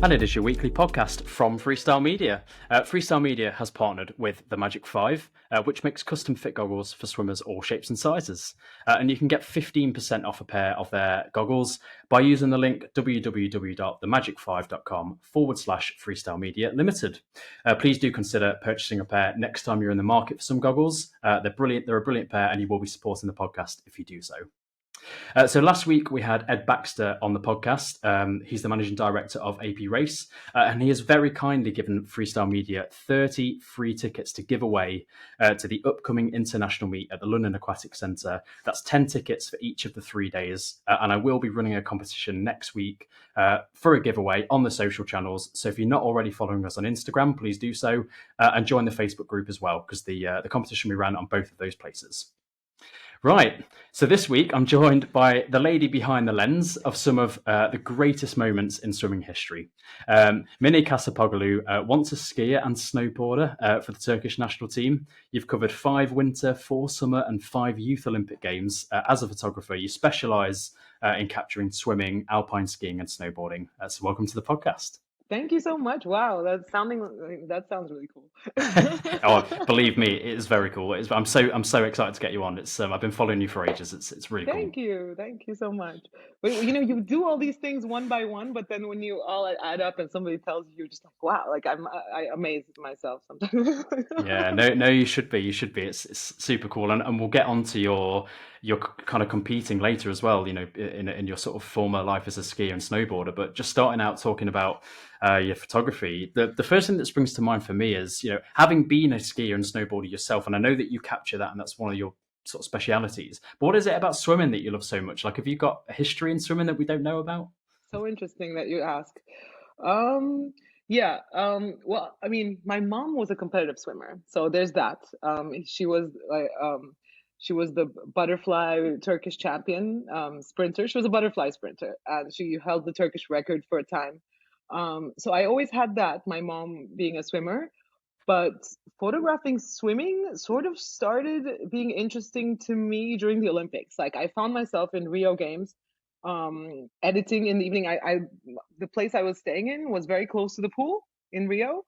And it is your weekly podcast from Freestyle Media. Freestyle Media has partnered with the Magic 5, which makes custom fit goggles for swimmers all shapes and sizes. And you can get 15% off a pair of their goggles by using the link www.themagic5.com/freestyle media limited. Please do consider purchasing a pair next time you're in the market for some goggles. They're brilliant. They're a brilliant pair, and you will be supporting the podcast if you do so. So last week we had Ed Baxter on the podcast. He's the managing director of AP Race, and he has very kindly given Freestyle Media 30 free tickets to give away to the upcoming international meet at the London Aquatic Centre. That's 10 tickets for each of the 3 days, and I will be running a competition next week for a giveaway on the social channels. So if you're not already following us on Instagram, please do so, and join the Facebook group as well, because the competition we ran on both of those places. Right, so this week I'm joined by the lady behind the lens of some of the greatest moments in swimming history. Mine Kasapoğlu, once a skier and snowboarder for the Turkish national team. You've covered 5 winter, 4 summer and 5 youth Olympic Games. As a photographer, you specialise in capturing swimming, alpine skiing and snowboarding. So welcome to the podcast. Thank you so much. Wow, that sounds really cool. Oh, believe me, it is very cool. I'm so excited to get you on. It's I've been following you for ages. It's really cool. Thank you so much. But you do all these things one by one, but then when you all add up and somebody tells you, you're just like, wow, like I amaze myself sometimes. Yeah, no, you should be. It's super cool, and we'll get onto your kind of competing later as well. You know, in your sort of former life as a skier and snowboarder. But just starting out talking about your photography, the first thing that springs to mind for me is, you know, having been a skier and snowboarder yourself, and I know that you capture that, and that's one of your sort of specialities. But what is it about swimming that you love so much? Like, have you got a history in swimming that we don't know about? So interesting that you ask. Yeah. Well, I mean, my mom was a competitive swimmer, so there's that. She was the butterfly Turkish champion sprinter. She was a butterfly sprinter, and she held the Turkish record for a time. So I always had that, my mom being a swimmer. But photographing swimming sort of started being interesting to me during the Olympics. Like I found myself in Rio Games, editing in the evening. The place I was staying in was very close to the pool in Rio.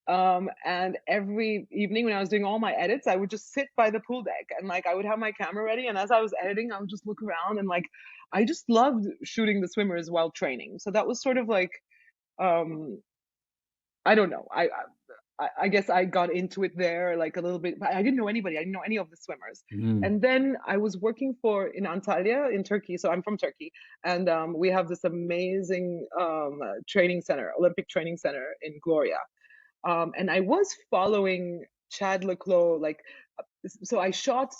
And every evening when I was doing all my edits, I would just sit by the pool deck and like I would have my camera ready. And as I was editing, I would just look around and like I just loved shooting the swimmers while training. So that was sort of like um I don't know. I guess I got into it there like a little bit, but I didn't know anybody. I didn't know any of the swimmers. Mm. And then I was working in Antalya in Turkey. So I'm from Turkey, and we have this amazing training center, Olympic training center in Gloria. And I was following Chad Leclos, like, so I shot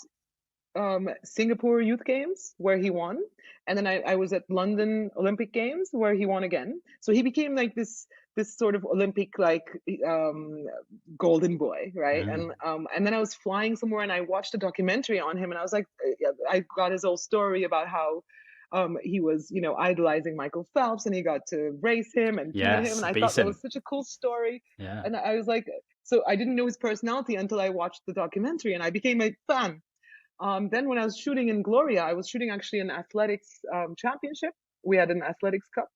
Singapore Youth Games where he won, and then I was at London Olympic Games where he won again. So he became like this sort of Olympic like um, golden boy, right? Mm. And then I was flying somewhere and I watched a documentary on him, and I was like, I got his whole story about how he was, idolizing Michael Phelps, and he got to race him and beat him, Yes, and I thought beat that him. was such a cool story. Yeah. And I was like, so I didn't know his personality until I watched the documentary, and I became a fan. Then when I was shooting in Gloria, I was shooting actually an athletics championship. We had an athletics cup.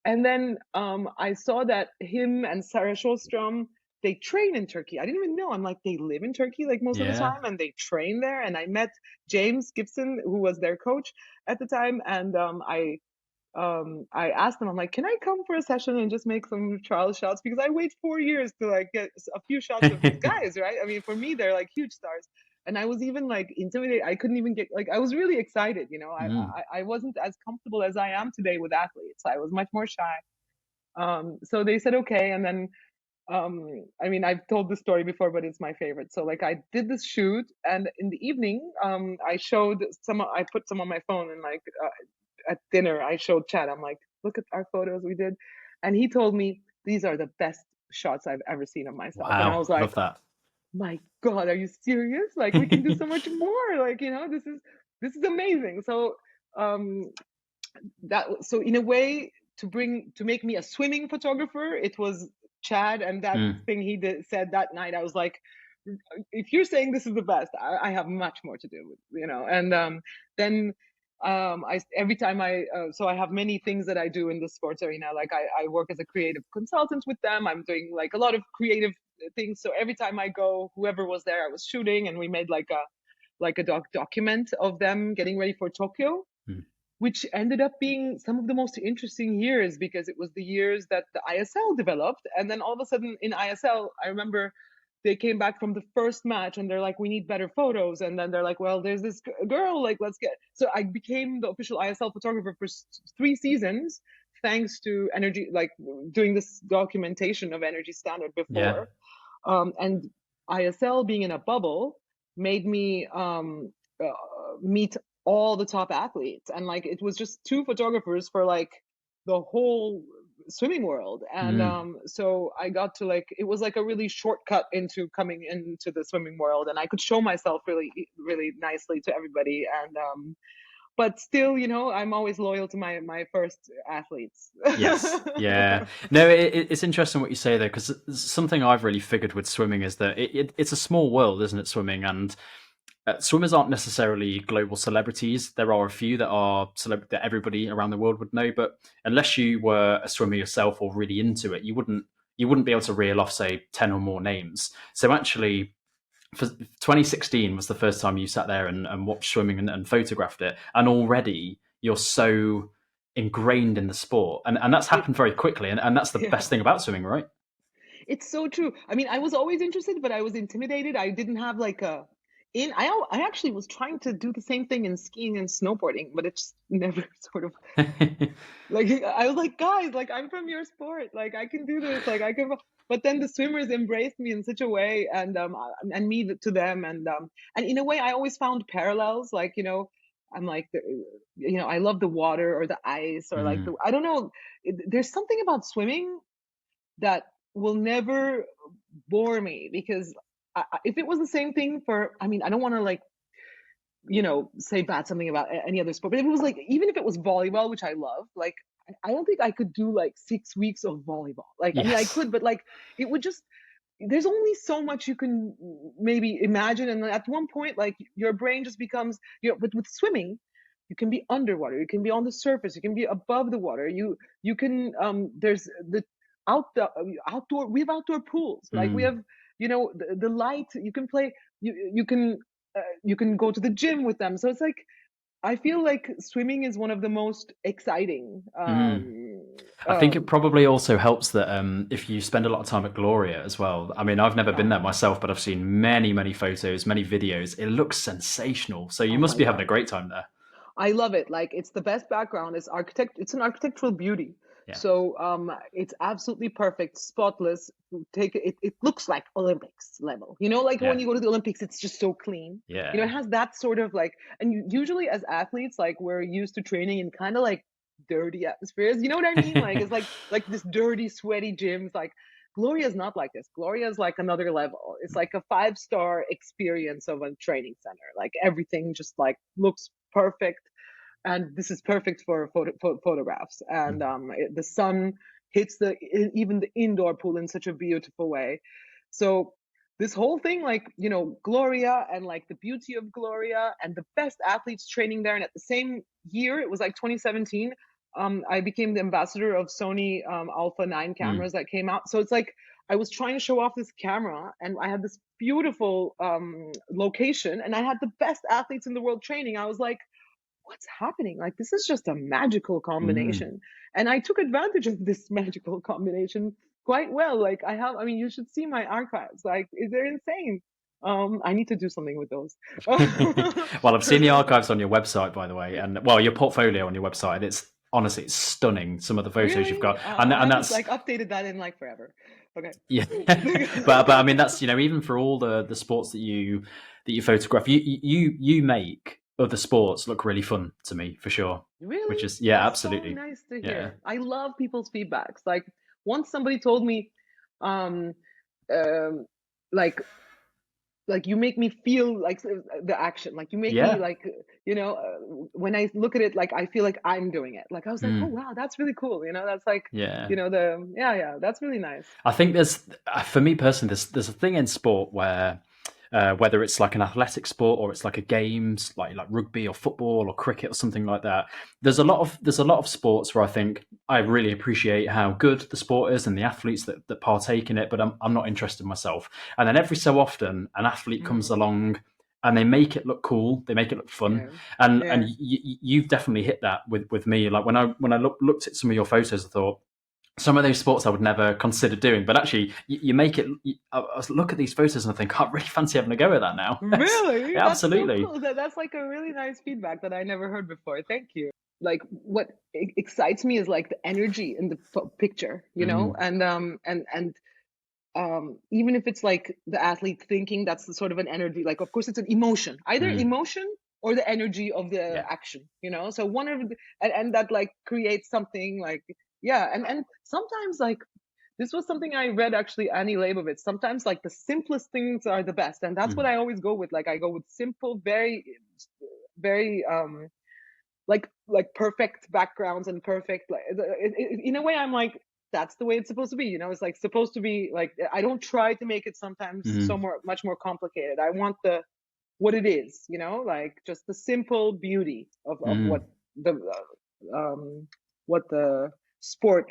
And then I saw that him and Sarah Shostrom, they train in Turkey. I didn't even know. I'm like, they live in Turkey like most of the Yeah. time, and they train there. And I met James Gibson, who was their coach at the time, and I asked him, I'm like, can I come for a session and just make some trial shots? Because I wait 4 years to like get a few shots of these guys, right? I mean, for me, they're like huge stars. And I was even like intimidated. I couldn't even get like I was really excited, Mm. I wasn't as comfortable as I am today with athletes. I was much more shy. So they said okay, and then I mean I've told this story before, but it's my favorite. So like I did this shoot, and in the evening, I put some on my phone, and like at dinner, I showed Chad. I'm like, look at our photos we did. And he told me, these are the best shots I've ever seen of myself. And I Wow, was like, love that. my God, are you serious? Like we can do so much more. Like, this is amazing. So um so in a way, to make me a swimming photographer, it was Chad, and that Mm. thing said that night, I was like, if you're saying this is the best, I have much more to do with, and then Every time so I have many things that I do in the sports arena. Like I work as a creative consultant with them. I'm doing like a lot of creative things. So every time I go, whoever was there, I was shooting, and we made like a document of them getting ready for Tokyo, Mm. which ended up being some of the most interesting years because it was the years that the ISL developed. And then all of a sudden in ISL, I remember they came back from the first match and they're like, we need better photos. And then they're like, well, there's this girl, like, let's get. So I became the official ISL photographer for 3 seasons, thanks to Energy, like doing this documentation of Energy Standard Yeah. before. And ISL being in a bubble made me meet all the top athletes, and like it was just two photographers for like the whole swimming world. And Mm. so I got to like, it was like a really shortcut into coming into the swimming world, and I could show myself really really nicely to everybody. And but still, I'm always loyal to my first athletes. Yes. Yeah. No, it's interesting what you say there, because something I've really figured with swimming is that it's a small world, isn't it, swimming? And swimmers aren't necessarily global celebrities. There are a few that are that everybody around the world would know, but unless you were a swimmer yourself or really into it, you wouldn't be able to reel off, say, 10 or more names. So actually, for 2016 was the first time you sat there and watched swimming and photographed it, and already you're so ingrained in the sport, and that's it happened very quickly, and that's the Yeah, best thing about swimming, right? it's so true. I mean, I was always interested, but I was intimidated. I didn't have like a in I actually was trying to do the same thing in skiing and snowboarding, but it just never sort of like. I was like, guys, like I'm from your sport, like I can do this, like I can. But then the swimmers embraced me in such a way, and me to them. And in a way I always found parallels, like, I'm like I love the water or the ice, or like Mm. I don't know, there's something about swimming that will never bore me, because if it was the same thing for, I mean, I don't want to like, say bad something about any other sport, but if it was like, even if it was volleyball, which I love, like, I don't think I could do like 6 weeks of volleyball. Like, I mean, I Yes. could, but like, it would just, there's only so much you can maybe imagine. And at one point, like, your brain just becomes, but with swimming, you can be underwater, you can be on the surface, you can be above the water. You can, there's the outdoor, we have outdoor pools. Like, we Mm. have, the light, you can play, you can go to the gym with them. So it's like, I feel like swimming is one of the most exciting. Mm. I think it probably also helps that if you spend a lot of time at Gloria as well. I mean, I've never been there Oh, myself, but I've seen many, many photos, many videos. It looks sensational. So you oh must my be having a God. great time there. I love it. Like, it's the best background. It's an architectural beauty. Yeah. So it's absolutely perfect, spotless. It looks like Olympics level. Like when Yeah. you go to the Olympics, it's just so clean. It Yeah. has that sort of like, and usually as athletes, like, we're used to training in kind of like dirty atmospheres. You know what I mean? Like, it's like this dirty, sweaty gyms. Like, Gloria is not like this. Gloria is like another level. It's like a 5-star experience of a training center. Like, everything just like looks perfect, and this is perfect for photographs. And Mm. the sun hits even the indoor pool in such a beautiful way. So this whole thing, like, Gloria, and like the beauty of Gloria, and the best athletes training there. And at the same year, it was like 2017, I became the ambassador of Sony Alpha 9 Mm. cameras that came out. So it's like, I was trying to show off this camera, and I had this beautiful location, and I had the best athletes in the world training. I was like, what's happening? Like, this is just a magical Mm. combination. And I took advantage of this magical combination quite well. Like, I mean, you should see my archives. Like, they're insane. I need to do something with those. Well, I've seen the archives on your website, by the way, and well, your portfolio on your website. And it's honestly, it's stunning. Some of the photos you've Really? got, I and haven't that's like updated that in like forever. Okay. yeah. But I mean, that's even for all the sports that you photograph, you make other sports look really fun to me for sure. Which Really? is yeah, That's so absolutely, nice to yeah. hear. I love people's feedbacks. Like, once somebody told me, um, um, like, you make me feel like the action. Like, you make me Yeah. like, when I look at it, like, I feel like I'm doing it. Like, I was like, oh Mm. wow, that's really cool. That's like, Yeah. yeah, that's really nice. I think there's for me personally, there's a thing in sport where whether it's like an athletic sport or it's like a games like rugby or football or cricket or something like that. There's a lot of sports where I think I really appreciate how good the sport is and the athletes that partake in it, but I'm not interested myself. And then every so often, an athlete comes Mm, along and they make it look cool, they make it look fun, yeah. and Yeah. you've definitely hit that with me. Like when I looked at some of your photos, I thought some of those sports I would never consider doing, but actually you make it. I look at these photos and I think I really fancy having a go at that now. Really? Yeah, That's so absolutely. cool. That's like a really nice feedback that I never heard before. Thank you. Like what excites me is like the energy in the picture, you know, Mm, and even if it's like the athlete thinking that's the sort of an energy, like of course it's an emotion, either mm, emotion or the energy of the yeah. action, you know. So one of the, and that like creates something like yeah, and sometimes like this was something I read actually, Annie Leibovitz. Sometimes like the simplest things are the best, and that's what Mm, I always go with. Like I go with simple, very like perfect backgrounds and perfect like in a way I'm like that's the way it's supposed to be, you know. It's like supposed to be like I don't try to make it sometimes so mm, more much more complicated. I want the what it is, you know, like just the simple beauty of mm. the what the sport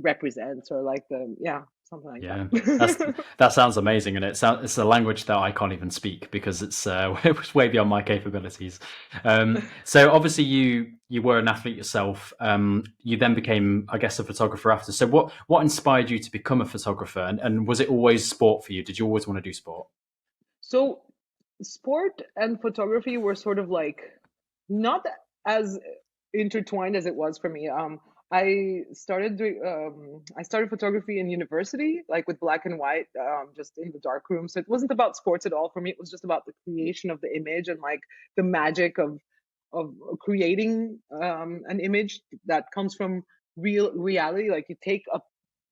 represents, or like the yeah, something like Yeah, that's that. that sounds amazing, and it's a language that I can't even speak because it's it was way beyond my capabilities. So obviously you were an athlete yourself. You then became, I guess, a photographer after. So what inspired you to become a photographer, and was it always sport for you? Did you always want to do sport? So sport and photography were sort of like not as intertwined as it was for me. I started photography in university, like with black and white, just in the dark room. So it wasn't about sports at all for me. It was just about the creation of the image and like the magic of creating an image that comes from real reality. Like you take a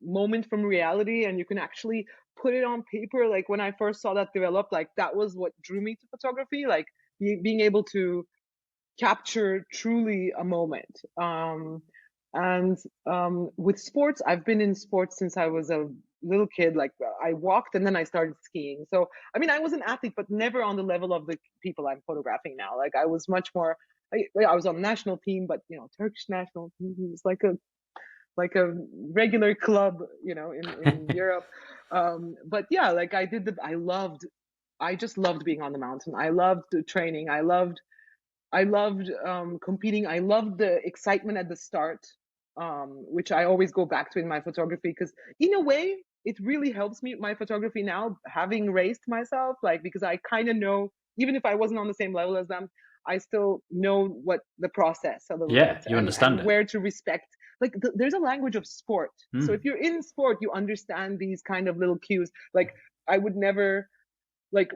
moment from reality and you can actually put it on paper. Like when I first saw that develop, like that was what drew me to photography, like being able to capture truly a moment. And with sports, I've been in sports since I was a little kid. Like I walked and then I started skiing. So I mean, I was an athlete, but never on the level of the people I'm photographing now. Like I was much more. I was on the national team, but you know, Turkish national team is like a regular club, you know, in Europe. But yeah, like I just loved being on the mountain. I loved the training. I loved competing. I loved the excitement at the start, which I always go back to in my photography because, in a way, it really helps me my photography now, having raised myself, like because I kind of know, even if I wasn't on the same level as them, I still know what the process a little bit Yeah, you and understand it. where to respect. Like there's a language of sport, so if Mm, you're in sport, you understand these kind of little cues. Like I would never like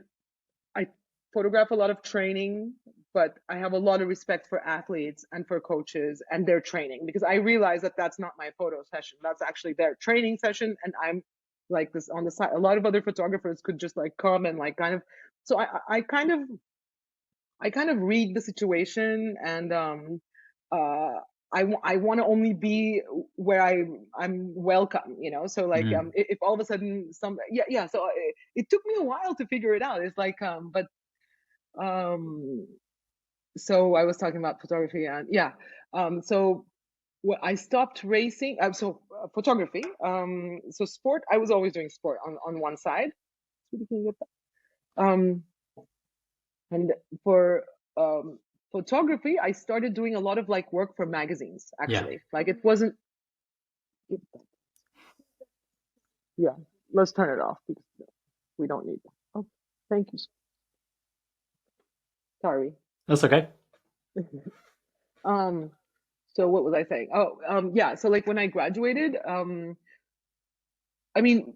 I photograph a lot of training, but I have a lot of respect for athletes and for coaches and their training because I realize that that's not my photo session. That's actually their training session. And I'm like this on the side. A lot of other photographers could just like come and like kind of, so I kind of read the situation and, uh, I want to only be where I'm welcome, you know. So like mm. if all of a sudden yeah, so it took me a while to figure it out. It's like but um, so I was talking about photography and yeah. So I stopped racing. Photography. So sport. I was always doing sport on one side. Can you get that? And for photography, I started doing a lot of like work for magazines. Yeah, Actually, like it wasn't. Yeah, let's turn it off because we don't need that. Oh, thank you. Sorry. that's okay. Um, so what was I saying? Oh, yeah. So like when I graduated, I mean,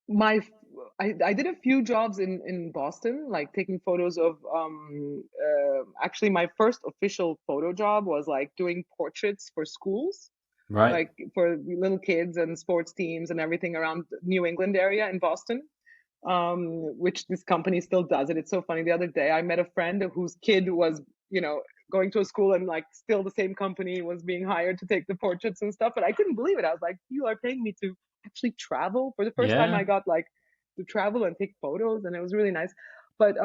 my I did a few jobs in Boston, like taking photos of actually my first official photo job was like doing portraits for schools, Right. like for little kids and sports teams and everything around New England area in Boston. Which this company still does it. It's so funny. The other day I met a friend whose kid was, you know, going to a school and like still the same company was being hired to take the portraits and stuff. But I couldn't believe it. I was like, you are paying me to actually travel for the first time. Yeah. I got like to travel and take photos, and it was really nice. But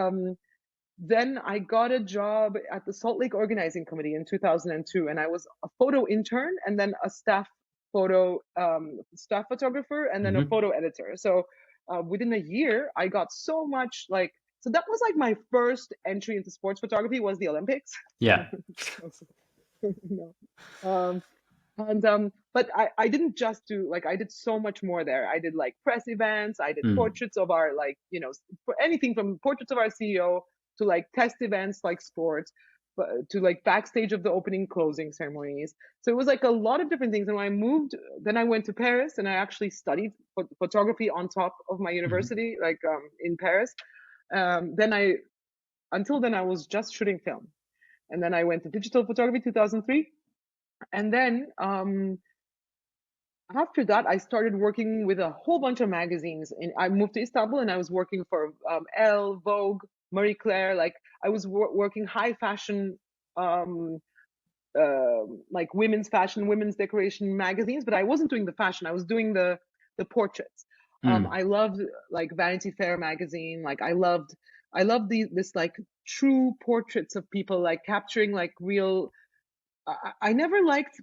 then I got a job at the Salt Lake Organizing Committee in 2002, and I was a photo intern and then a staff photographer and then a Hmm. photo editor. So within a year, I got so much like, so that was like my first entry into sports photography was the Olympics. Yeah. No. Um, and but I didn't just do like I did so much more there. I did like press events, I did Mm. portraits of our like, for anything from portraits of our CEO to like test events like sports, but to like backstage of the opening closing ceremonies. So it was like a lot of different things. And when I moved, then I went to Paris and I actually studied photography on top of my Hmm. university, like in Paris. Then I until then I was just shooting film. And then I went to digital photography 2003. And then after that, I started working with a whole bunch of magazines. And I moved to Istanbul, and I was working for Elle, Vogue, Marie Claire. Like I was working high fashion, um, like women's fashion, women's decoration magazines. But I wasn't doing the fashion. I was doing the portraits. Mm. I loved like Vanity Fair magazine. Like I loved this like true portraits of people, like capturing like real. I never liked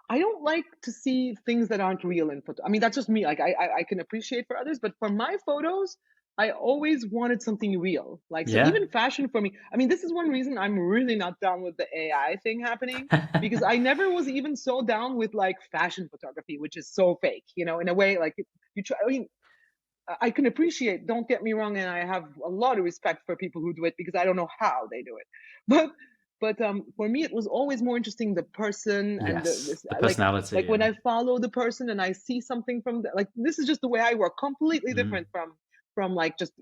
I don't like to see things that aren't real in photo. I mean, that's just me. Like I can appreciate for others, but for my photos, I always wanted something real. Like so, Yeah. even fashion for me. I mean, this is one reason I'm really not down with the AI thing happening because I never was even so down with like fashion photography, which is so fake. In a way, like you try. I mean, I can appreciate. Don't get me wrong, and I have a lot of respect for people who do it because I don't know how they do it, but for me it was always more interesting the person and Yes. this The like personality when and I follow the person and I see something from like this is just the way I work, completely mm. different from like just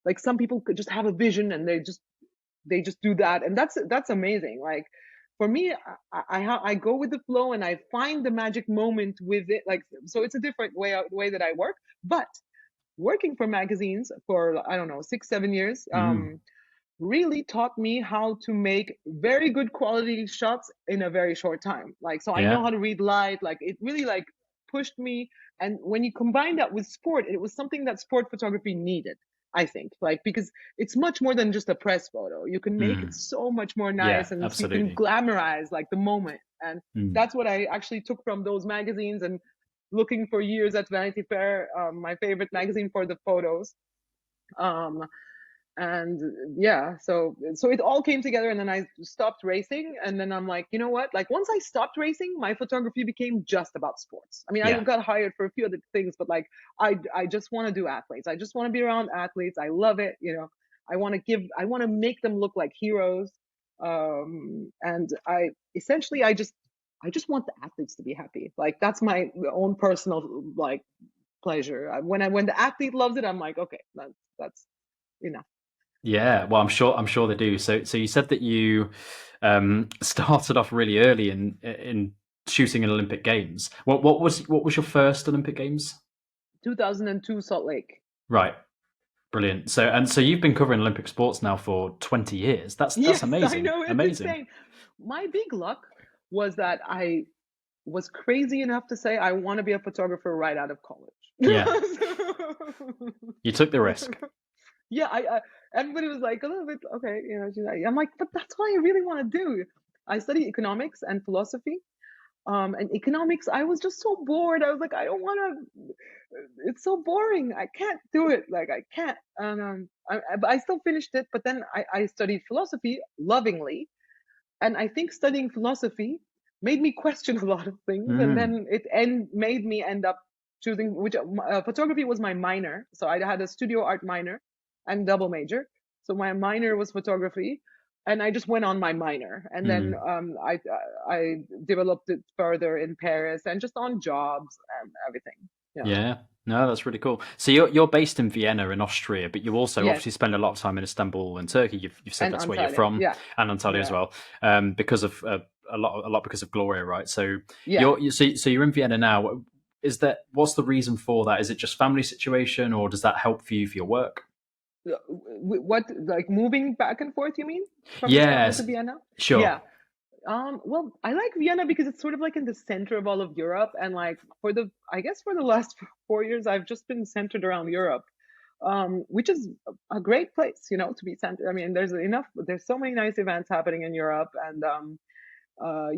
like some people could just have a vision and they just do that, and that's amazing. Like for me, I go with the flow and I find the magic moment with it. Like so, it's a different way that I work, but working for magazines for I don't know 6 7 years Mm. really taught me how to make very good quality shots in a very short time. Like so I know Yeah. how to read light. Like it really like pushed me. And when you combine that with sport, it was something that sport photography needed, I think. Like because it's much more than just a press photo. You can make it Mm. so much more Yeah. nice and you can Absolutely. glamorize like the moment. And Mm. that's what I actually took from those magazines and looking for years at Vanity Fair, my favorite magazine for the photos. Um, and yeah, so it all came together, and then I stopped racing, and then I'm like, you know what? Like once I stopped racing, my photography became just about sports. I mean, I Yeah. got hired for a few other things, but like I just want to do athletes. I just want to be around athletes. I love it. I want to make them look like heroes. And I just want the athletes to be happy. Like that's my own personal like pleasure. When the athlete loves it, I'm like, okay, that's enough. Yeah. Well, I'm sure they do. So you said that you started off really early in shooting in Olympic Games. What was your first Olympic Games? 2002 Salt Lake. Right. Brilliant. So you've been covering Olympic sports now for 20 years. That's Yes, I amazing. know, it's Amazing. insane. My big luck was that I was crazy enough to say I want to be a photographer right out of college. Yeah. You took the risk. Yeah, everybody was like a little bit okay, I'm like, but that's what I really want to do. I study economics and philosophy. And economics, I was just so bored. I was like, I don't want to. It's so boring. I can't do it. Like I can't. And but I still finished it. But then I studied philosophy lovingly, and I think studying philosophy made me question a lot of things, and Mm. then made me end up choosing which photography was my minor. So I had a studio art minor and double major. So my minor was photography, and I just went on my minor, and then Mm. I developed it further in Paris and just on jobs and everything. Yeah. Yeah. No, that's really cool. So you're based in Vienna in Austria, but you also Yes, obviously spend a lot of time in Istanbul and Turkey. You've said and that's where you're Antalya. from, Yeah, and Antalya as yeah, well, because of a lot because of Gloria, right? So yeah. so you're in Vienna now. What's the reason for that? Is it just family situation, or does that help for you for your work? What, like moving back and forth, you mean? From Istanbul to Yes, Vienna? sure. Yeah. Well, I like Vienna because it's sort of like in the center of all of Europe, and like I guess for the last 4 years, I've just been centered around Europe. which is a great place, to be sent. I mean, there's so many nice events happening in Europe, and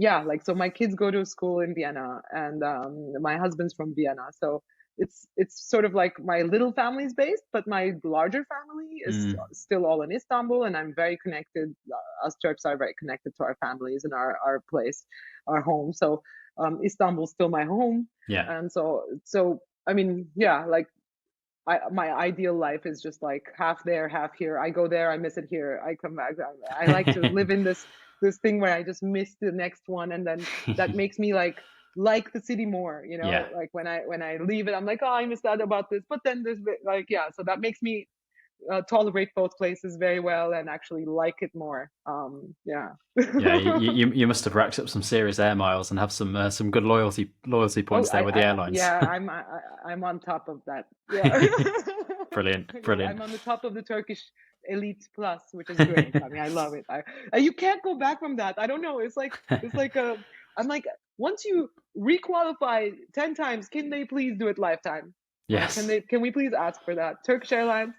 yeah, like, so my kids go to school in Vienna, and my husband's from Vienna, so it's sort of like my little family's based, but my larger family is Mm. still all in Istanbul, and I'm very connected. Us Turks are very connected to our families and our place, our home. So Istanbul's still my home, Yeah. and so I mean, yeah, like, my ideal life is just like half there, half here. I go there, I miss it here, I come back. I like to live in this thing where I just miss the next one, and then that makes me like the city more. Yeah. Like when I leave it, I'm like, oh, I missed out about this. But then there's like, yeah, so that makes me tolerate both places very well and actually like it more. Yeah. Yeah, you must have racked up some serious air miles and have some good loyalty Oh, points there with the airlines. yeah, I'm on top of that. Yeah. Brilliant, Yeah, brilliant. I'm on the top of the Turkish Elite Plus, which is great. I mean, I love it. You can't go back from that. I don't know. It's like I'm like, once you requalify 10 times, can they please do it lifetime? Like, Yes. can we please ask for that? Turkish Airlines.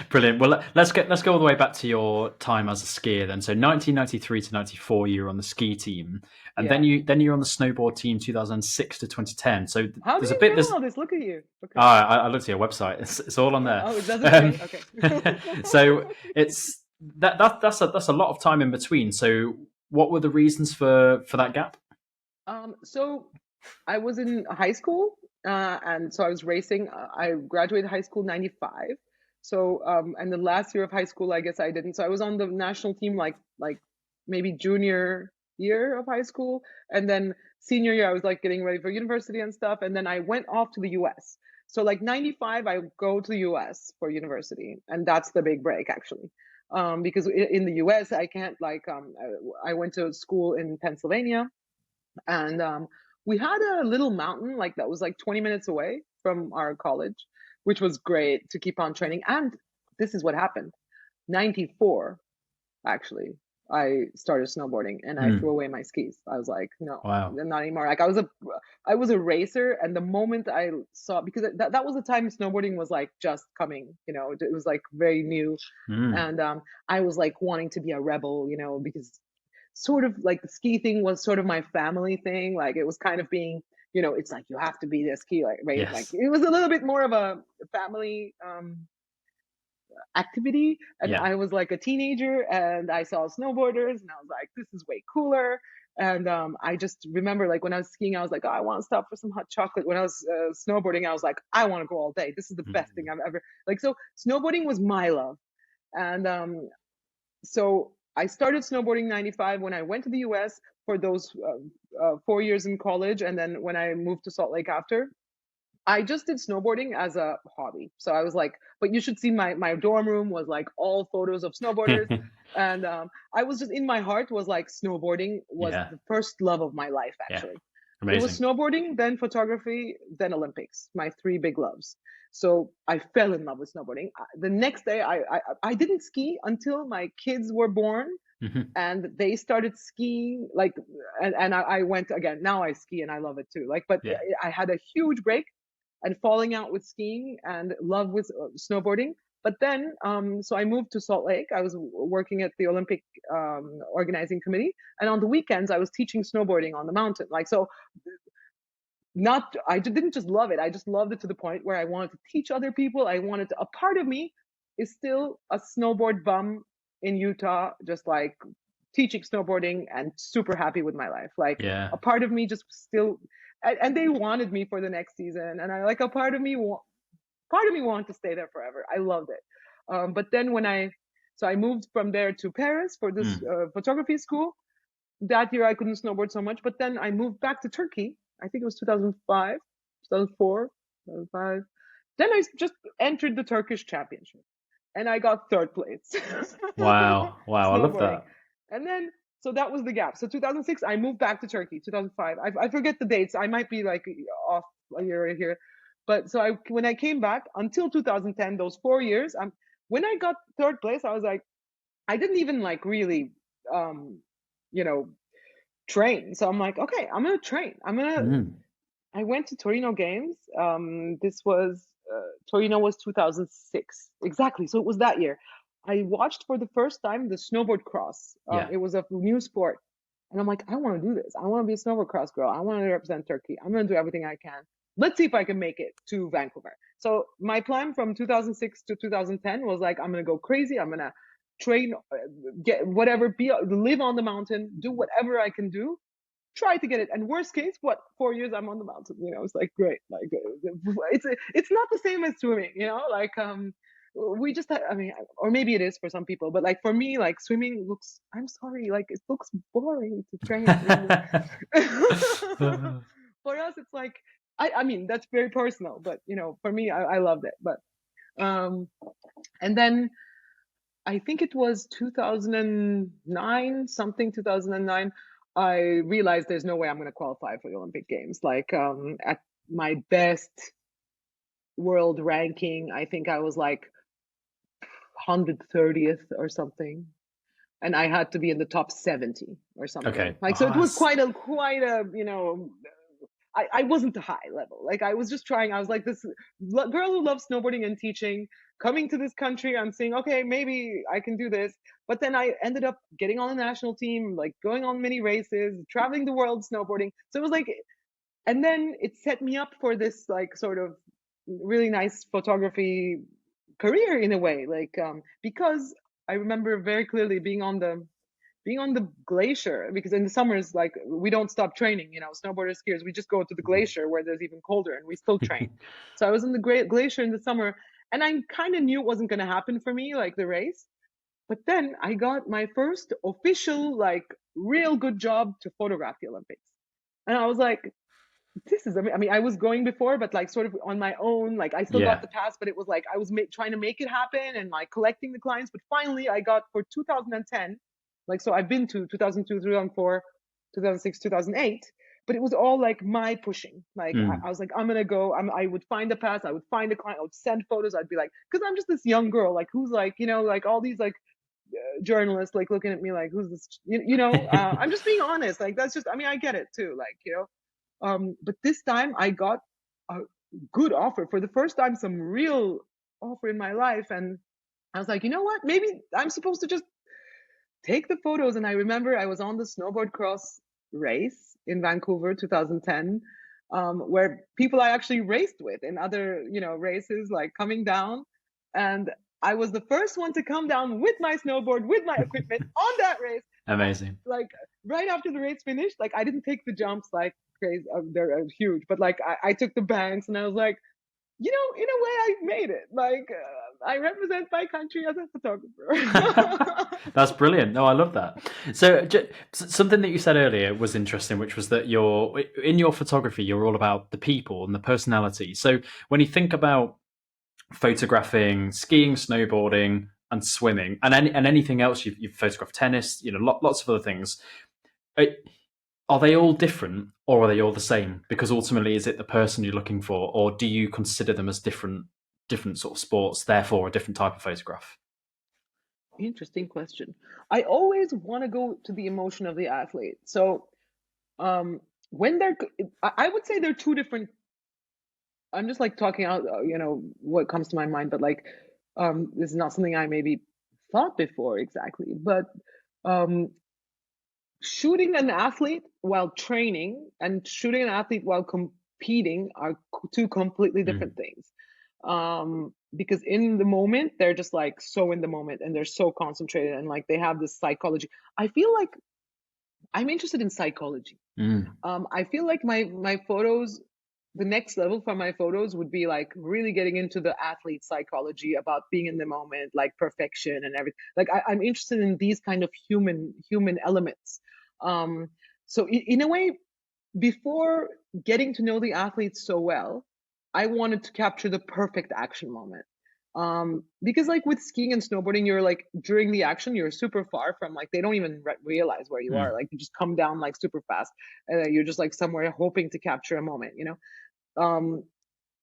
Brilliant. Well, let's go all the way back to your time as a skier then. So 1993 to 94, you were on the ski team, and Yeah. then you're on the snowboard team 2006 to 2010. So How do there's a you bit. know all this? Look at you. Okay. I looked at your website. It's all on there. Oh, it doesn't say. Okay. So it's that's a lot of time in between. So what were the reasons for that gap? So I was in high school, and so I was racing. I graduated high school '95. So, and the last year of high school, I guess I didn't. So I was on the national team, like maybe junior year of high school, and then senior year, I was like getting ready for university and stuff. And then I went off to the U.S. So like '95, I go to the U.S. for university, and that's the big break actually. Because in the U.S. I can't I went to school in Pennsylvania, and we had a little mountain like that was like 20 minutes away from our college, which was great to keep on training. And this is what happened. 94, actually, I started snowboarding, and I threw Mm. away my skis. I was like, no, Wow. not anymore. Like, I was a racer, and the moment I saw, because that was the time snowboarding was like just coming, it was like very new. Mm. And I was like wanting to be a rebel, because sort of like the ski thing was sort of my family thing. Like, it was kind of being, it's like you have to be the ski, like, right? Like, Yes. it was a little bit more of a family activity. And Yeah. I was like a teenager, and I saw snowboarders, and I was like, this is way cooler. And I just remember, like, when I was skiing, I was like, oh, I want to stop for some hot chocolate. When I was snowboarding, I was like, I want to go all day. This is the best thing Mm. I've ever, like, so snowboarding was my love. And so I started snowboarding '95 when I went to the US for those 4 years in college. And then when I moved to Salt Lake after, I just did snowboarding as a hobby. So I was like, but you should see my dorm room was like all photos of snowboarders. And I was just, in my heart was like, snowboarding was Yeah. the first love of my life, Yeah. actually. It was Amazing. snowboarding, then photography, then Olympics, my three big loves. So I fell in love with snowboarding. The next day, I didn't ski until my kids were born, Hmm. and they started skiing, like, and I went again. Now I ski and I love it too. Like, but Yeah. I had a huge break and falling out with skiing and love with snowboarding. But then, so I moved to Salt Lake. I was working at the Olympic organizing committee, and on the weekends I was teaching snowboarding on the mountain. Like, so, not I didn't just love it. I just loved it to the point where I wanted to teach other people. I wanted to. A part of me is still a snowboard bum in Utah, just like teaching snowboarding and super happy with my life. Like, Yeah. a part of me just still, and they wanted me for the next season, and I like, a part of me wanted to stay there forever. I loved it. But then so I moved from there to Paris for this Mm. photography school. That year I couldn't snowboard so much, but then I moved back to Turkey. I think it was 2005, 2004, 2005. Then I just entered the Turkish championship, and I got third place. Wow. Wow. I love Snowboarding. that. And then, so that was the gap. So 2006, I moved back to Turkey. 2005, I forget the dates. I might be like off a year right here. But so when I came back until 2010, those 4 years, when I got third place, I was like, I didn't even like really, um, you know, train. So I'm like, okay, I'm gonna train. Mm. I went to Torino Games. This was Torino was 2006 exactly. So it was that year. I watched for the first time the snowboard cross. Yeah. It was a new sport, and I'm like, I want to do this. I want to be a snowboard cross girl. I want to represent Turkey. I'm going to do everything I can. Let's see if I can make it to Vancouver. So my plan from 2006 to 2010 was like, I'm going to go crazy. I'm going to train, get whatever, live on the mountain, do whatever I can do, try to get it. And worst case, what, 4 years I'm on the mountain, it's like great. Like it's not the same as swimming, like we just I mean, or maybe it is for some people, but like for me, like swimming looks, I'm sorry, like it looks boring to train. For us it's like, I mean that's very personal, but for me, I loved it. But and then I think it was 2009, something 2009. I realized there's no way I'm going to qualify for the Olympic Games. Like at my best world ranking, I think I was like 130th or something, and I had to be in the top 70 or something. Okay. Like so, it was quite a I wasn't a high level. Like I was just trying. I was like this girl who loves snowboarding and teaching, coming to this country. I'm saying, okay, maybe I can do this. But then I ended up getting on the national team, like going on many races, traveling the world snowboarding. So it was like, and then it set me up for this like sort of really nice photography career in a way. Like because I remember very clearly being on the glacier, because in the summers, like we don't stop training, snowboarders, skiers, we just go to the glacier where there's even colder and we still train. So I was in the great glacier in the summer, and I kind of knew it wasn't going to happen for me, like the race. But then I got my first official, like real good job to photograph the Olympics. And I was like, this is, I mean, I was going before, but like sort of on my own, like I still got Yeah. the pass, but it was like I was trying to make it happen and like collecting the clients. But finally I got for 2010, like, so I've been to 2002, 2004, 2006, 2008, but it was all like my pushing. Like I was like, I'm going to go, I would find a pass, I would find a client, I would send photos. I'd be like, cause I'm just this young girl, like who's like, like all these like journalists, like looking at me like, who's this, I'm just being honest. Like, that's just, I mean, I get it too. Like, but this time I got a good offer for the first time, some real offer in my life. And I was like, you know what? Maybe I'm supposed to just take the photos. And I remember I was on the snowboard cross race in Vancouver 2010, where people I actually raced with in other, races, like coming down. And I was the first one to come down with my snowboard, with my equipment on that race. Amazing. Like right after the race finished, like I didn't take the jumps like crazy. They're huge, but like I took the banks, and I was like, in a way, I made it. Like I represent my country as a photographer. That's brilliant. No, I love that. So something that you said earlier was interesting, which was that in your photography, you're all about the people and the personality. So when you think about photographing skiing, snowboarding, and swimming, and anything else, you've photographed tennis, lots of other things. Are they all different, or are they all the same? Because ultimately, is it the person you're looking for, or do you consider them as different sort of sports, therefore a different type of photograph? Interesting question. I always want to go to the emotion of the athlete. So when I would say they're two different. I'm just like talking out, what comes to my mind, but like this is not something I maybe thought before exactly. But um, shooting an athlete while training and shooting an athlete while competing are two completely different things. Because in the moment, they're just like so in the moment, and they're so concentrated, and like they have this psychology. I feel like I'm interested in psychology. I feel like my photos, the next level for my photos would be like really getting into the athlete psychology about being in the moment, like perfection and everything. Like I'm interested in these kind of human elements. So in a way, before getting to know the athletes so well, I wanted to capture the perfect action moment. Because like with skiing and snowboarding, you're like during the action, you're super far from, like they don't even realize where you are. Like you just come down like super fast, and you're just like somewhere hoping to capture a moment. Um,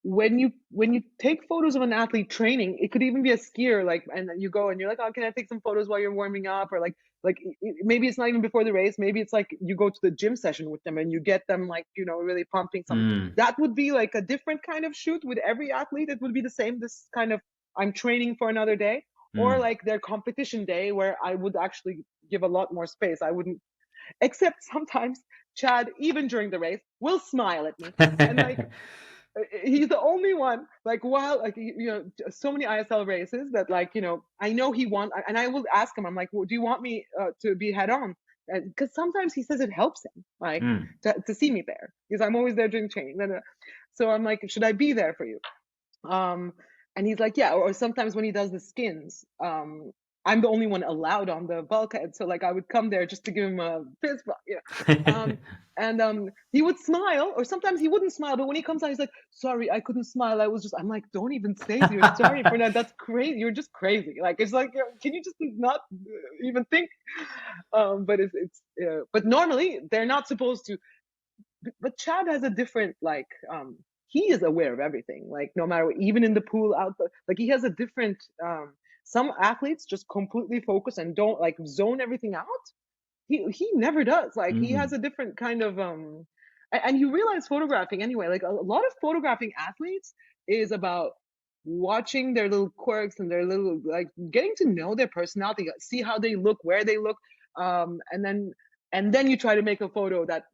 when you take photos of an athlete training, it could even be a skier, like, and then you go and you're like, oh, can I take some photos while you're warming up, or like maybe it's not even before the race, maybe it's like you go to the gym session with them and you get them like, really pumping something. Mm, That would be like a different kind of shoot. With every athlete it would be the same, this kind of, I'm training for another day, or mm. like their competition day, where I would actually give a lot more space. I wouldn't, except sometimes Chad, even during the race, will smile at me, and like, he's the only one, like, while like, so many ISL races that, like, I know he wants, and I will ask him, I'm like, well, do you want me to be head on? Because sometimes he says it helps him, like, Mm. to see me there, because I'm always there during training. So I'm like, should I be there for you? Um, and he's like, yeah. Or sometimes when he does the skins, I'm the only one allowed on the bulkhead. So like I would come there just to give him a fist bump, and he would smile, or sometimes he wouldn't smile. But when he comes out, he's like, sorry, I couldn't smile. I'm like, don't even say you're sorry for that. That's crazy. You're just crazy. Like, it's like, can you just not even think? But but normally they're not supposed to. But Chad has a different, like, he is aware of everything, like, no matter what, even in the pool, out the, like, he has a different, some athletes just completely focus and don't, like, zone everything out. He never does. Like, he has Mm. a different kind of, and you realize photographing anyway, like, a lot of photographing athletes is about watching their little quirks and their little, like, getting to know their personality, see how they look, where they look, and then you try to make a photo that,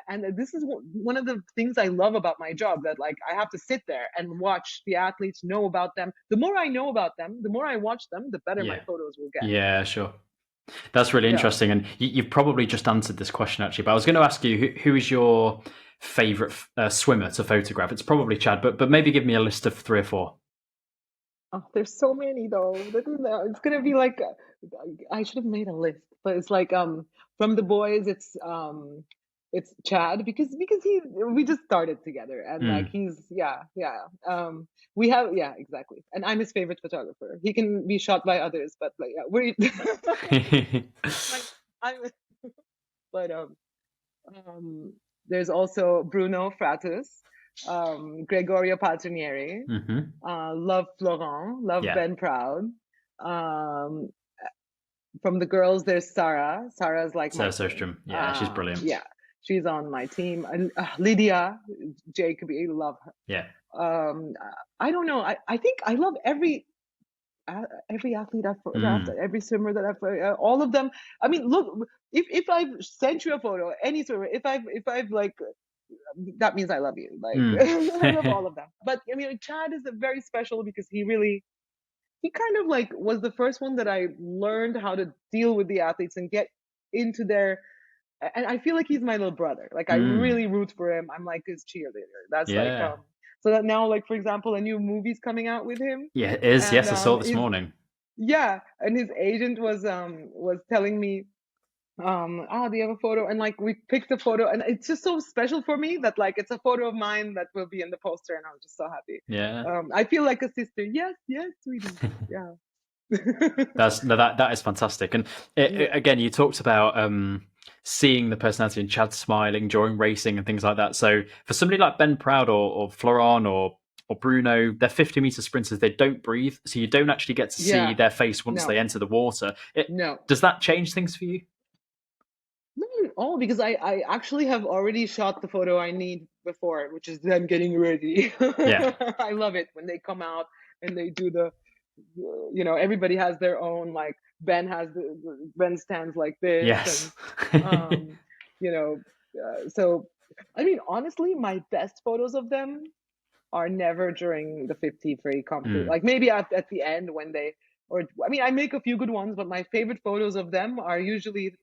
and this is one of the things I love about my job, that, like, I have to sit there and watch the athletes, know about them. The more I know about them, the more I watch them, the better my Yeah. photos will get. Yeah, sure. That's really Yeah. interesting. And you've probably just answered this question, actually. But I was going to ask you, who is your favorite swimmer to photograph? It's probably Chad, but maybe give me a list of three or four. Oh, there's so many though. It's gonna be like, I should have made a list, but it's like, from the boys, it's Chad, because we just started together, and like, Mm. he's, yeah. We have, yeah, exactly, and I'm his favorite photographer. He can be shot by others, but like, yeah, we're like, I'm but um there's also Bruno Fratus, Gregorio Paltrinieri, Hmm. love Florent, love Yeah. Ben Proud. Um, from the girls, there's Sarah. Sarah's like my Sarah queen. Sostrom. Yeah, she's brilliant. Yeah, she's on my team. And Lydia Jacobi, love her. Yeah. Um, I don't know. I think I love every athlete I've photographed, Mm. every swimmer that I've, all of them. I mean, look, if I've sent you a photo, any swimmer, if I've like, that means I love you. Like, Mm. I love all of them. But I mean, Chad is a very special, because he kind of like was the first one that I learned how to deal with the athletes and get into their, and I feel like he's my little brother. Like, I Mm. really root for him. I'm like his cheerleader. That's like, Yeah. so that now, like, for example, a new movie's coming out with him, Yeah, it is. and Yes, I saw it this morning. yeah, and his agent was telling me, do you have a photo? And like, we picked a photo, and it's just so special for me that, like, it's a photo of mine that will be in the poster, and I'm just so happy. Yeah. I feel like a sister. Yes, yes, sweetie. Yeah. That is fantastic. And Yeah. again, you talked about seeing the personality and Chad smiling during racing and things like that. So for somebody like Ben Proud or Florent or Bruno, they're 50-meter sprinters. They don't breathe, so you don't actually get to see Yeah. their face once No, they enter the water. no. Does that change things for you? Not at all, because I actually have already shot the photo I need before, which is them getting ready. Yeah. I love it when they come out and they do everybody has their own, like, Ben stands like this, Yes. and um, you know, so, I mean, honestly, my best photos of them are never during the 50 free competition. Mm. Like, maybe at the end, when they, or I mean, I make a few good ones, but my favorite photos of them are usually,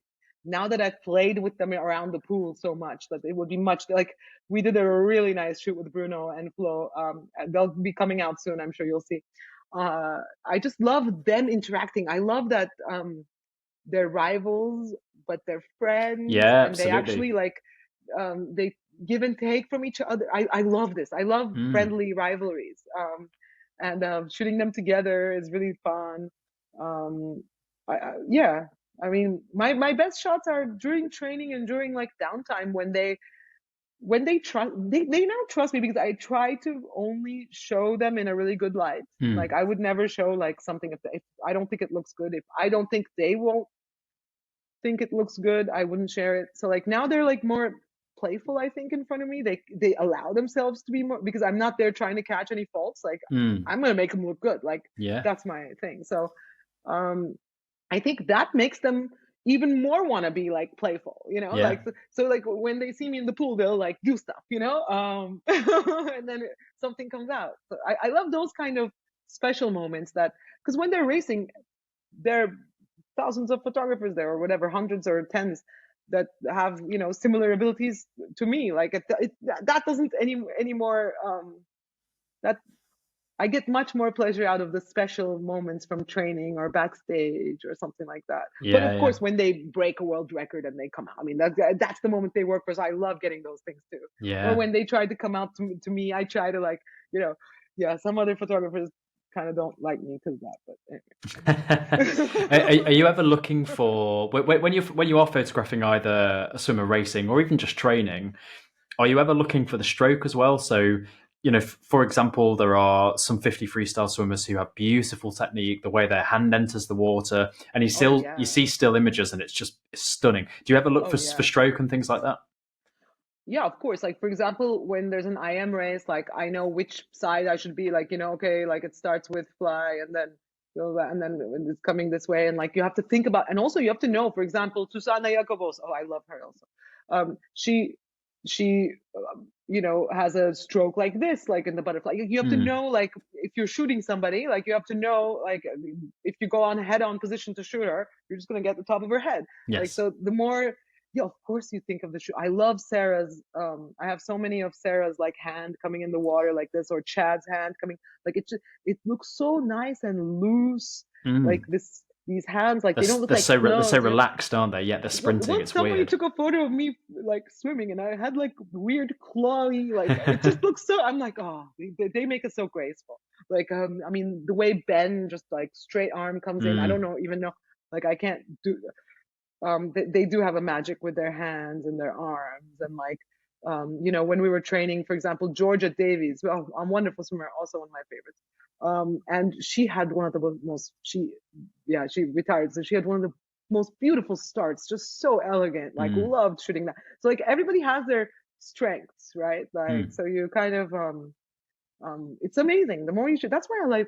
now that I've played with them around the pool so much, that it would be much like, we did a really nice shoot with Bruno and Flo. And they'll be coming out soon. I'm sure you'll see. I just love them interacting. I love that, they're rivals, but they're friends, Yeah, and they absolutely. actually, like, they give and take from each other. I love this. I love Mm. friendly rivalries. And shooting them together is really fun. Yeah, I mean, my best shots are during training and during, like, downtime, when when they trust, they now trust me because I try to only show them in a really good light. Like Mm. I would never show like something if I don't think it looks good, if I don't think they won't think it looks good, I wouldn't share it. So like now they're like more playful, I think, in front of me. They allow themselves to be more, because I'm not there trying to catch any faults. Like Mm. I'm gonna make them look good. Like Yeah. that's my thing. So um I think that makes them even more want to be like playful, Yeah. like so like when they see me in the pool, they'll like do stuff, and then something comes out. So I love those kind of special moments, that because when they're racing, there are thousands of photographers there, or whatever, hundreds or tens, that have similar abilities to me. Like that doesn't anymore. That I get much more pleasure out of the special moments from training or backstage or something like that. But Yeah. of Yeah. course, when they break a world record and they come out, I mean, that's the moment they work for. So I love getting those things too. Or Yeah. when they try to come out to me, I try to like, yeah, some other photographers kind of don't like me because that. But Are anyway. you ever looking for when you are photographing either a swimmer racing or even just training? Are you ever looking for the stroke as well? So, for example, there are some 50 freestyle swimmers who have beautiful technique, the way their hand enters the water, and Oh you yeah. see still images, and it's stunning. Do you ever look Oh for yeah. stroke and things like that? Yeah, of course. Like for example, when there's an IM race, like I know which side I should be. Like okay, like it starts with fly, and then and then it's coming this way, and like you have to think about, and also you have to know. For example, Susanna Jakobos. Oh, I love her also. She has a stroke like this, like in the butterfly. You have to Mm. know, like if you're shooting somebody, like you have to know, like if you go on head-on position to shoot her, you're just gonna get the top of her head. Like Yes. so, the more, yeah, of course you think of the shoe. I love Sarah's. I have so many of Sarah's like hand coming in the water like this, or Chad's hand coming. Like it looks so nice and loose. Like Mm. these hands, like they don't look like They're so gloves. relaxed, aren't they? Yet they're sprinting. Once It's somebody weird. took a photo of me like swimming, and I had like weird clawy, like it just looks so. I'm like, oh, they make it so graceful. Like I mean, the way Ben just like straight arm comes in. I don't Mm. know even know. Like I can't do they do have a magic with their hands and their arms, and like when we were training, for example, Georgia Davies, well, a wonderful swimmer, also one of my favorites. And she had one of the most she retired, so she had one of the most beautiful starts, just so elegant, like Mm. loved shooting that. So like everybody has their strengths, right? Like Mm. so you kind of it's amazing. The more you shoot, that's why I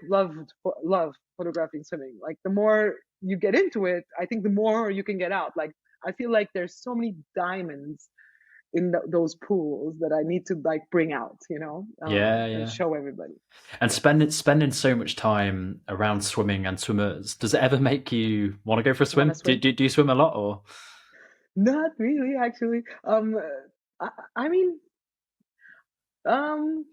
love photographing swimming. Like the more you get into it, I think the more you can get out. Like I feel like there's so many diamonds in those pools that I need to like bring out, Yeah, and yeah. show everybody. And spending so much time around swimming and swimmers, does it ever make you want to go for a Want to swim? swim? Do you swim a lot, or? Not really, actually. I mean, um,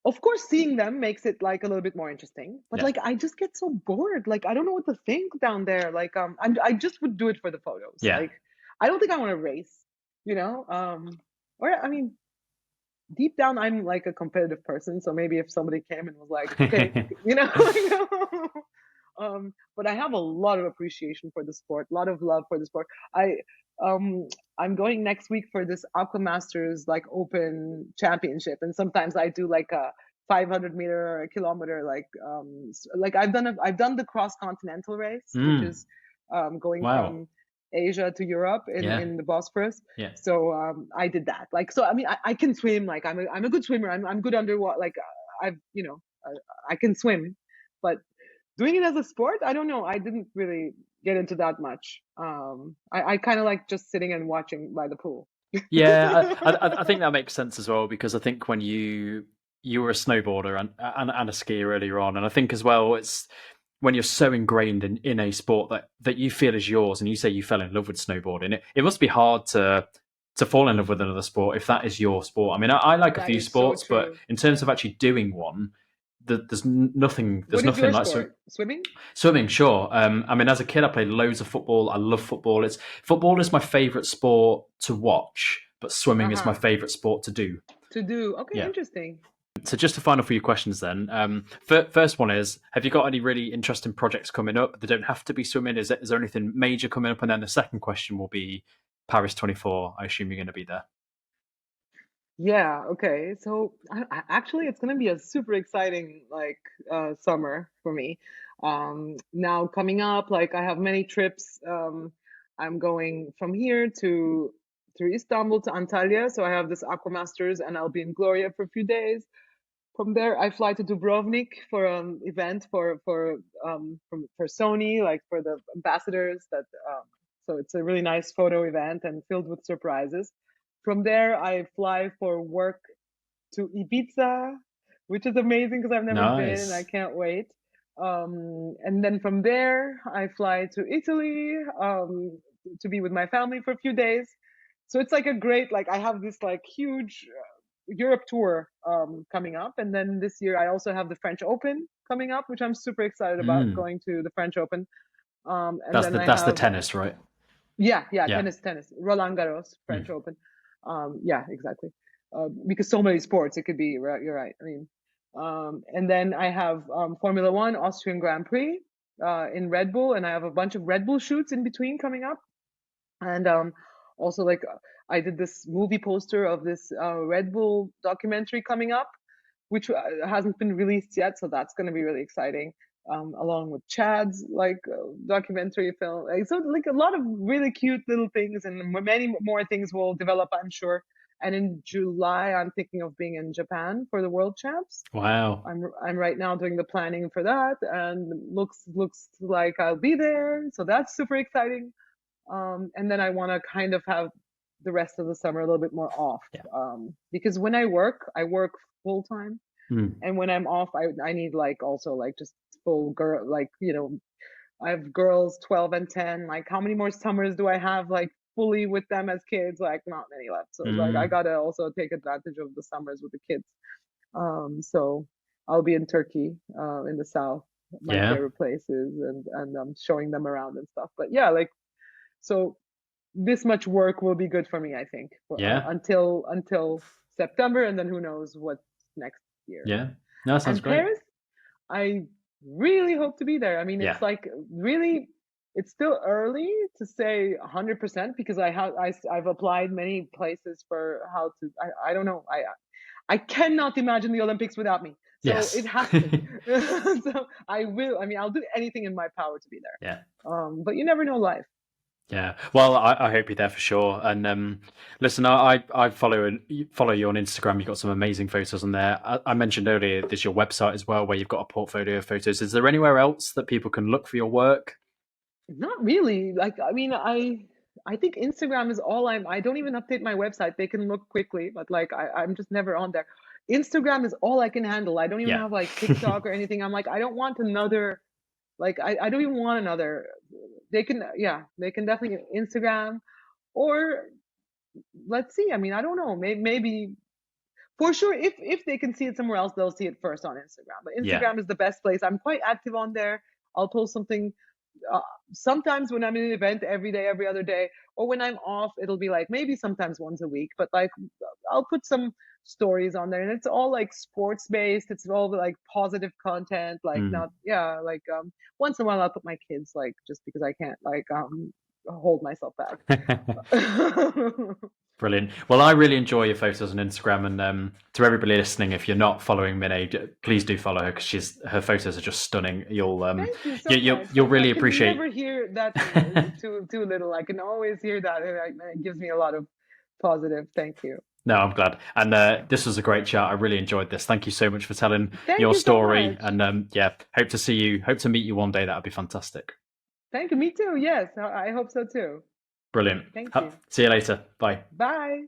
of course, seeing them makes it like a little bit more interesting. But Yeah. like, I just get so bored. Like, I don't know what to think down there. Like, I just would do it for the photos. Yeah. Like, I don't think I want to race. You know, or I mean, deep down, I'm like a competitive person. So maybe if somebody came and was like, okay, but I have a lot of appreciation for the sport, a lot of love for the sport. Um, I'm going next week for this Aqua Masters like Open Championship, and sometimes I do like a 500-meter or a kilometer, like I've done the cross continental race, which Mm. is going Wow. from Asia to Europe Yeah. in the Bosphorus. Yeah. So I did that. Like so, I mean, I can swim. Like I'm a good swimmer. I'm good underwater. Like I've I can swim, but doing it as a sport, I don't know. I didn't really get into that much. I kind of like just sitting and watching by the pool. Yeah, I think that makes sense as well, because I think when you were a snowboarder and a skier earlier on, and I think as well it's when you're so ingrained in a sport that you feel is yours, and you say you fell in love with snowboarding, it must be hard to fall in love with another sport if that is your sport. I mean, I like a That few is so sports, but true. in terms of actually doing one, there's What is nothing your like sport? Swimming? swimming. Sure. I mean, as a kid, I played loads of football. I love football. Football is my favorite sport to watch, but swimming is my Uh-huh. favorite sport to do. To do. Okay, Yeah. interesting. So just a final few questions then. First one is, have you got any really interesting projects coming up? They don't have to be swimming. Is there anything major coming up? And then the second question will be Paris 24. I assume you're going to be there. Yeah, okay. So actually, it's gonna be a super exciting summer for me. Now coming up, like I have many trips. I'm going from here to through Istanbul to Antalya. So I have this Aquamasters, and I'll be in Gloria for a few days. From there, I fly to Dubrovnik for an event for Sony, like for the ambassadors. So it's a really nice photo event and filled with surprises. From there, I fly for work to Ibiza, which is amazing because I've never been and I Nice. can't wait. And then from there, I fly to Italy to be with my family for a few days. So it's like a great, like I have this like huge Europe tour coming up. And then this year, I also have the French Open coming up, which I'm super excited about Mm. going to the French Open. And then I That's the have, tennis, right? yeah, Yeah. tennis, Roland Garros, French Mm. Open. Yeah, exactly. Because so many sports, it could be, right, you're right. I mean, and then I have Formula One, Austrian Grand Prix in Red Bull, and I have a bunch of Red Bull shoots in between coming up. And also, I did this movie poster of this Red Bull documentary coming up, which hasn't been released yet, so that's going to be really exciting. Along with Chad's documentary film, so like a lot of really cute little things, and many more things will develop, I'm sure. And in July, I'm thinking of being in Japan for the World Champs. Wow. I'm right now doing the planning for that, and looks like I'll be there, so that's super exciting. And then I want to kind of have the rest of the summer a little bit more off, Yeah. because when I work full time, Mm. and when I'm off, I need like also like just full girl, like I have girls 12 and 10. Like how many more summers do I have like fully with them as kids? Like not many left. So like I Mm. gotta also take advantage of the summers with the kids. So I'll be in Turkey, in the south, my Yeah. favorite places, and showing them around and stuff. But yeah, like so this much work will be good for me, I think, Yeah. until September, and then who knows what's next year. Yeah. No, that sounds And great. Paris, I really hope to be there. I mean, Yeah. it's like really, it's still early to say 100% because I've applied many places for how to. I don't know. I cannot imagine the Olympics without me. So it Yes. has to. So I will. I mean, I'll do anything in my power to be there. Yeah. But you never know life. Yeah. Well, I hope you're there for sure. And listen, I follow you on Instagram. You've got some amazing photos on there. I mentioned earlier there's your website as well, where you've got a portfolio of photos. Is there anywhere else that people can look for your work? Not really. Like, I mean, I think Instagram is all I don't even update my website. They can look quickly, but like I'm just never on there. Instagram is all I can handle. I don't even Yeah. have like TikTok or anything. I'm like, I don't want another, I don't even want another. They can, yeah, they can definitely Instagram, or let's see. I mean, I don't know. Maybe for sure, if they can see it somewhere else, they'll see it first on Instagram. But Yeah. Instagram is the best place. I'm quite active on there. I'll post something uh, sometimes when I'm in an event every day, every other day, or when I'm off, it'll be like maybe sometimes once a week. But like I'll put some stories on there, and it's all like sports based. It's all like positive content. Like Mm. not yeah. Like once in a while I'll put my kids like just because I can't hold myself back. Brilliant. Well, I really enjoy your photos on Instagram, and to everybody listening, if you're not following Minnie, please do follow her because her photos are just stunning. Thank you so You'll much. you'll I really can appreciate. never hear that too little. I can always hear that, and it gives me a lot of positive. Thank you. No, I'm glad. And this was a great chat. I really enjoyed this. Thank you so much for telling Thank your you so story. much. And yeah, hope to meet you one day. That would be fantastic. Thank you. Me too. Yes, I hope so too. Brilliant. Thank you. See you later. Bye. Bye.